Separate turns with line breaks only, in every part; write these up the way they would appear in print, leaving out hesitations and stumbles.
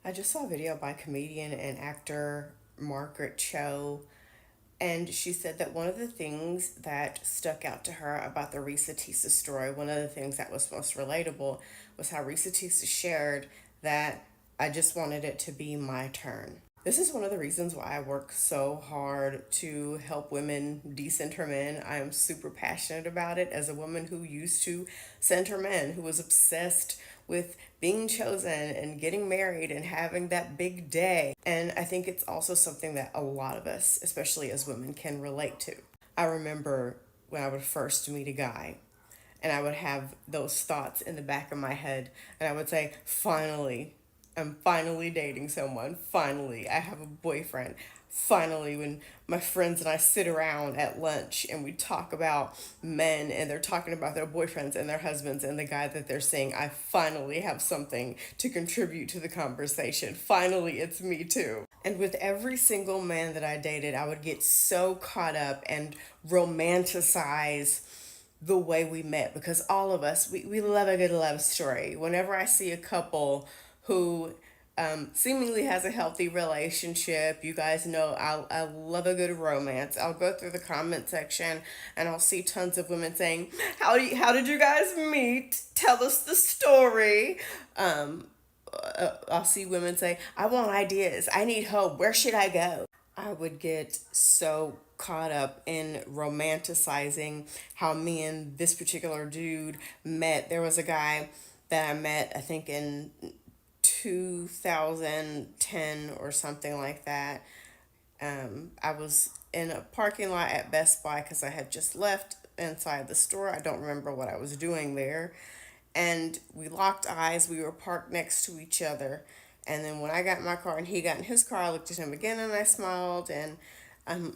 I just saw a video by comedian and actor Margaret Cho, and she said that one of the things that stuck out to her about the Risa Tisa story, one of the things that was most relatable, was how Risa Tisa shared that I just wanted it to be my turn. This is one of the reasons why I work so hard to help women decenter men. I am super passionate about it as a woman who used to center men, who was obsessed with being chosen and getting married and having that big day. And I think it's also something that a lot of us, especially as women, can relate to. I remember when I would first meet a guy and I would have those thoughts in the back of my head, and I would say, finally, I'm finally dating someone. Finally, I have a boyfriend. Finally, when my friends and I sit around at lunch and we talk about men and they're talking about their boyfriends and their husbands and the guy that they're seeing, I finally have something to contribute to the conversation. Finally, it's me too. And with every single man that I dated, I would get so caught up and romanticize the way we met, because all of us, we love a good love story. Whenever I see a couple who seemingly has a healthy relationship, you guys know I love a good romance. I'll go through the comment section and I'll see tons of women saying, how did you guys meet? Tell us the story. I'll see women say, I want ideas. I need hope. Where should I go? I would get so caught up in romanticizing how me and this particular dude met. There was a guy that I met, I think, in 2010 or something like that. I was in a parking lot at Best Buy because I had just left inside the store. I don't remember what I was doing there. And we locked eyes. We were parked next to each other. And then when I got in my car and he got in his car, I looked at him again and I smiled. And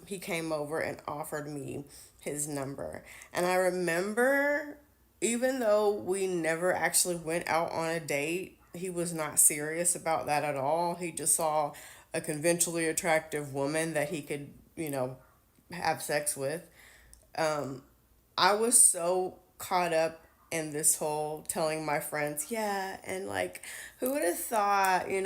he came over and offered me his number. And I remember, even though we never actually went out on a date, he was not serious about that at all. He just saw a conventionally attractive woman that he could, have sex with. I was so caught up in this whole telling my friends, yeah, and like, who would have thought, we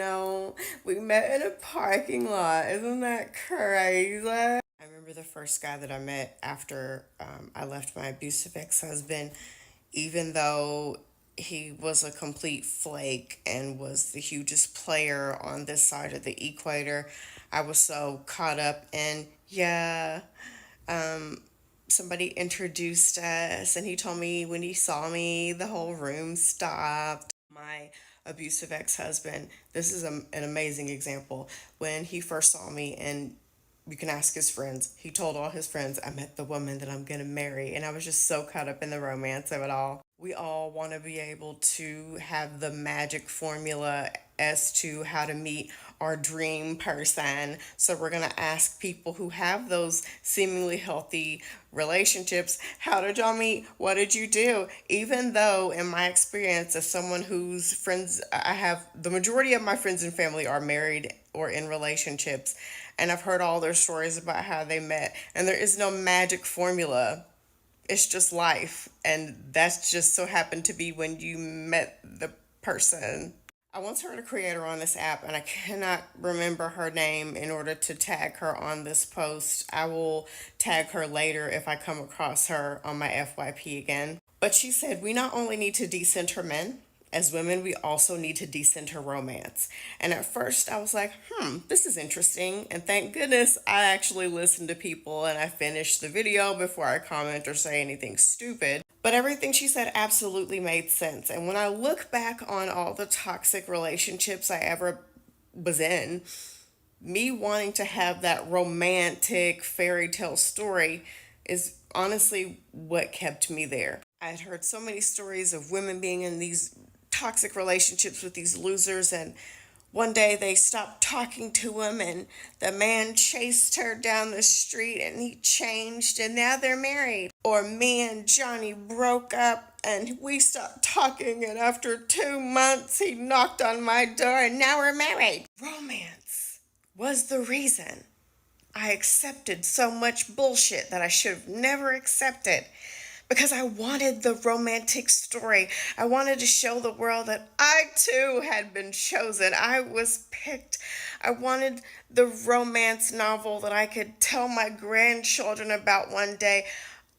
met in a parking lot. Isn't that crazy? I remember the first guy that I met after I left my abusive ex husband, even though he was a complete flake and was the hugest player on this side of the equator. I was so caught up in, yeah, somebody introduced us and he told me when he saw me, the whole room stopped. My abusive ex husband, this is an amazing example. When he first saw me, and you can ask his friends, he told all his friends, I met the woman that I'm going to marry. And I was just so caught up in the romance of it all. We all want to be able to have the magic formula as to how to meet our dream person. So we're going to ask people who have those seemingly healthy relationships, how did y'all meet? What did you do? Even though, in my experience, as someone whose friends, I have the majority of my friends and family are married or in relationships, and I've heard all their stories about how they met, and there is no magic formula. It's just life, and that's just so happened to be when you met the person. I once heard a creator on this app, and I cannot remember her name in order to tag her on this post. I will tag her later if I come across her on my FYP again. But she said, we not only need to decenter men, as women, we also need to decenter romance. And at first, I was like, this is interesting. And thank goodness I actually listened to people and I finished the video before I comment or say anything stupid. But everything she said absolutely made sense. And when I look back on all the toxic relationships I ever was in, me wanting to have that romantic fairy tale story is honestly what kept me there. I had heard so many stories of women being in these toxic relationships with these losers, and one day they stopped talking to him and the man chased her down the street and he changed and now they're married. Or me and Johnny broke up and we stopped talking and after 2 months he knocked on my door and now we're married. Romance was the reason I accepted so much bullshit that I should have never accepted, because I wanted the romantic story. I wanted to show the world that I too had been chosen. I was picked. I wanted the romance novel that I could tell my grandchildren about one day.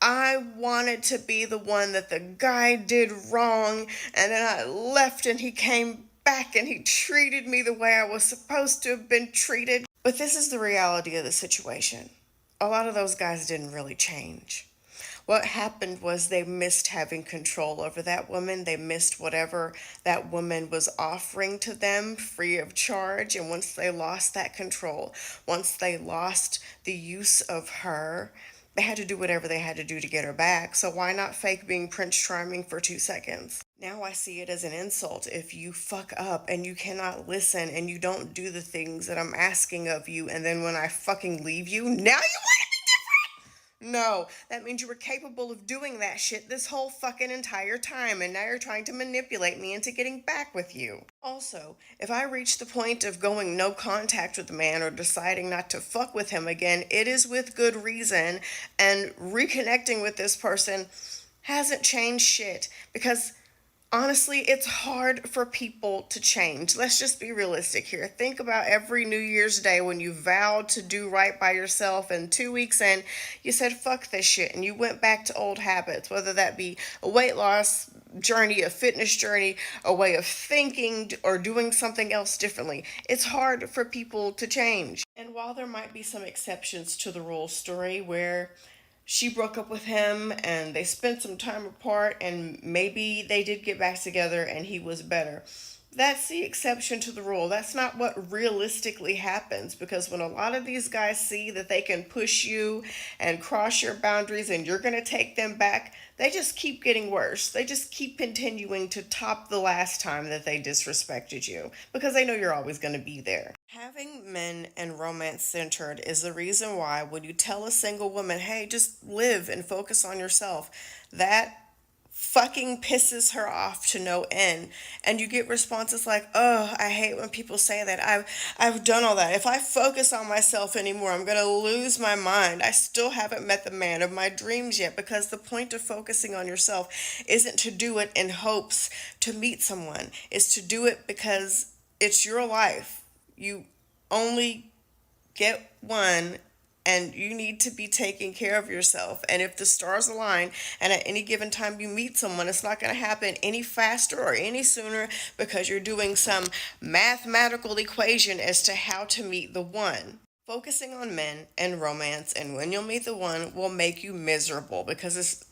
I wanted to be the one that the guy did wrong, and then I left and he came back and he treated me the way I was supposed to have been treated. But this is the reality of the situation. A lot of those guys didn't really change. What happened was they missed having control over that woman. They missed whatever that woman was offering to them free of charge. And once they lost that control, once they lost the use of her, they had to do whatever they had to do to get her back. So why not fake being Prince Charming for 2 seconds? Now I see it as an insult if you fuck up and you cannot listen and you don't do the things that I'm asking of you, and then when I fucking leave you, now you want to be different. No, that means you were capable of doing that shit this whole fucking entire time, and now you're trying to manipulate me into getting back with you. Also, if I reach the point of going no contact with the man or deciding not to fuck with him again, it is with good reason, and reconnecting with this person hasn't changed shit, because honestly, it's hard for people to change. Let's just be realistic here. Think about every New Year's Day when you vowed to do right by yourself, and 2 weeks in, you said, fuck this shit, and you went back to old habits, whether that be a weight loss journey, a fitness journey, a way of thinking, or doing something else differently. It's hard for people to change. And while there might be some exceptions to the rule story where she broke up with him and they spent some time apart and maybe they did get back together and he was better, that's the exception to the rule. That's not what realistically happens, because when a lot of these guys see that they can push you and cross your boundaries and you're going to take them back, they just keep getting worse. They just keep continuing to top the last time that they disrespected you, because they know you're always going to be there. Having men and romance centered is the reason why when you tell a single woman, hey, just live and focus on yourself, that fucking pisses her off to no end. And you get responses like, oh, I hate when people say that. I've done all that. If I focus on myself anymore, I'm gonna lose my mind. I still haven't met the man of my dreams yet, because the point of focusing on yourself isn't to do it in hopes to meet someone. It's to do it because it's your life. You only get one, and you need to be taking care of yourself. And if the stars align and at any given time you meet someone, it's not going to happen any faster or any sooner because you're doing some mathematical equation as to how to meet the one. Focusing on men and romance and when you'll meet the one will make you miserable, because it's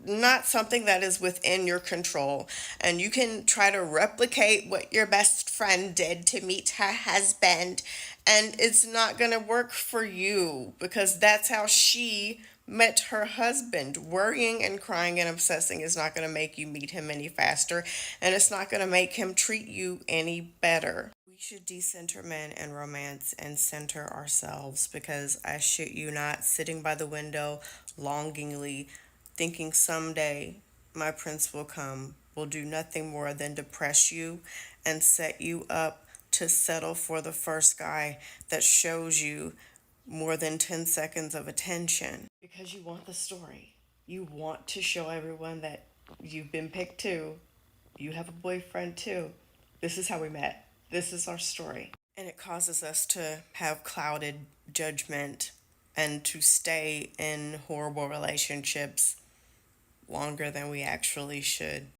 not something that is within your control. And you can try to replicate what your best friend did to meet her husband, and it's not going to work for you, because that's how she met her husband. Worrying and crying and obsessing is not going to make you meet him any faster, and it's not going to make him treat you any better. We should decenter men and romance and center ourselves, because I shit you not, sitting by the window longingly thinking someday my prince will come will do nothing more than depress you and set you up to settle for the first guy that shows you more than 10 seconds of attention, because you want the story. You want to show everyone that you've been picked too. You have a boyfriend too. This is how we met. This is our story. And it causes us to have clouded judgment and to stay in horrible relationships longer than we actually should.